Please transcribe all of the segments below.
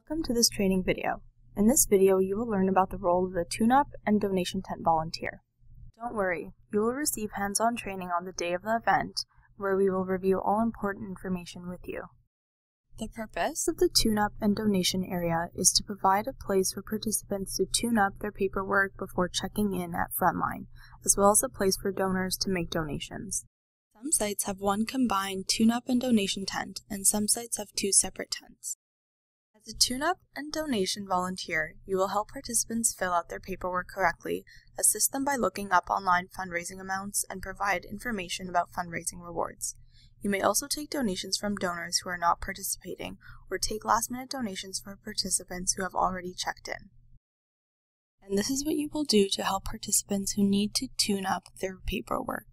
Welcome to this training video. In this video, you will learn about the role of the tune-up and donation tent volunteer. Don't worry, you will receive hands-on training on the day of the event, where we will review all important information with you. The purpose of the tune-up and donation area is to provide a place for participants to tune up their paperwork before checking in at Frontline, as well as a place for donors to make donations. Some sites have one combined tune-up and donation tent, and some sites have two separate tents. As a tune-up and donation volunteer, you will help participants fill out their paperwork correctly, assist them by looking up online fundraising amounts, and provide information about fundraising rewards. You may also take donations from donors who are not participating, or take last-minute donations for participants who have already checked in. And this is what you will do to help participants who need to tune up their paperwork.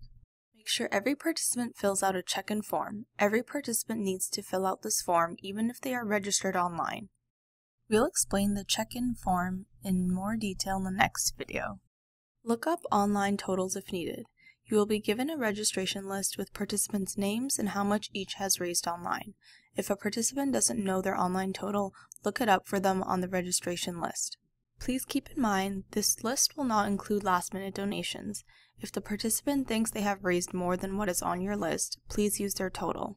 Make sure every participant fills out a check-in form. Every participant needs to fill out this form even if they are registered online. We'll explain the check-in form in more detail in the next video. Look up online totals if needed. You will be given a registration list with participants' names and how much each has raised online. If a participant doesn't know their online total, look it up for them on the registration list. Please keep in mind, this list will not include last-minute donations. If the participant thinks they have raised more than what is on your list, please use their total.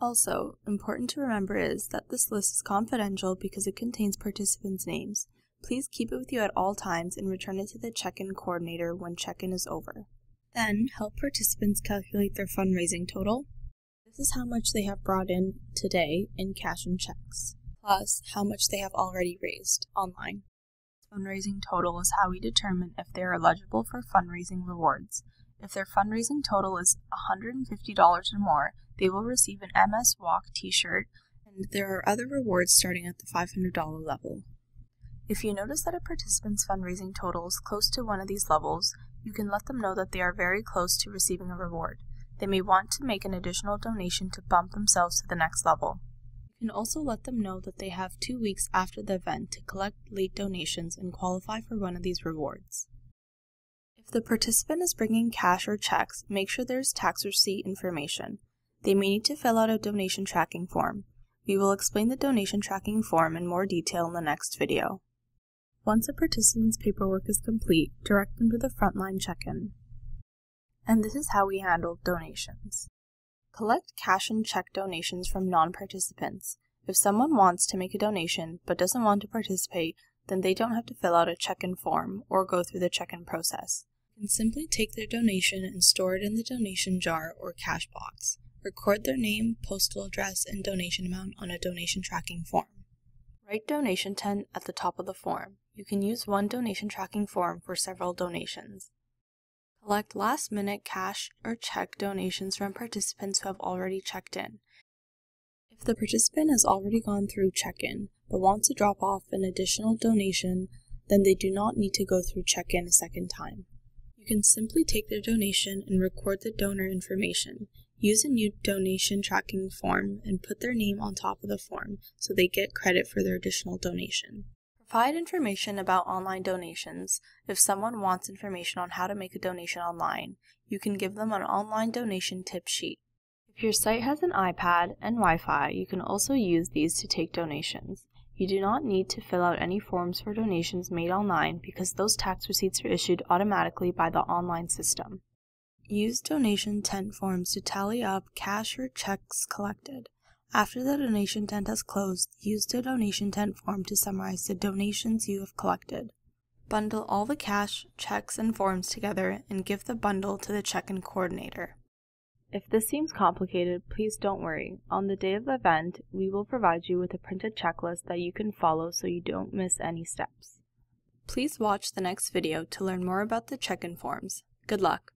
Also, important to remember is that this list is confidential because it contains participants' names. Please keep it with you at all times and return it to the check-in coordinator when check-in is over. Then, help participants calculate their fundraising total. This is how much they have brought in today in cash and checks, plus how much they have already raised online. Fundraising total is how we determine if they are eligible for fundraising rewards. If their fundraising total is $150 or more, they will receive an MS Walk t-shirt, and there are other rewards starting at the $500 level. If you notice that a participant's fundraising total is close to one of these levels, you can let them know that they are very close to receiving a reward. They may want to make an additional donation to bump themselves to the next level. You can also let them know that they have 2 weeks after the event to collect late donations and qualify for one of these rewards. If the participant is bringing cash or checks, make sure there is tax receipt information. They may need to fill out a donation tracking form. We will explain the donation tracking form in more detail in the next video. Once a participant's paperwork is complete, direct them to the Frontline check-in. And this is how we handle donations. Collect cash and check donations from non-participants. If someone wants to make a donation but doesn't want to participate, then they don't have to fill out a check-in form or go through the check-in process. You can simply take their donation and store it in the donation jar or cash box. Record their name, postal address, and donation amount on a donation tracking form. Write donation tent at the top of the form. You can use one donation tracking form for several donations. Collect last-minute cash or check donations from participants who have already checked in. If the participant has already gone through check-in but wants to drop off an additional donation, then they do not need to go through check-in a second time. You can simply take their donation and record the donor information. Use a new donation tracking form and put their name on top of the form so they get credit for their additional donation. Provide information about online donations. If someone wants information on how to make a donation online, you can give them an online donation tip sheet. If your site has an iPad and Wi-Fi, you can also use these to take donations. You do not need to fill out any forms for donations made online because those tax receipts are issued automatically by the online system. Use donation tent forms to tally up cash or checks collected. After the donation tent has closed, use the donation tent form to summarize the donations you have collected. Bundle all the cash, checks, and forms together and give the bundle to the check-in coordinator. If this seems complicated, please don't worry. On the day of the event, we will provide you with a printed checklist that you can follow so you don't miss any steps. Please watch the next video to learn more about the check-in forms. Good luck!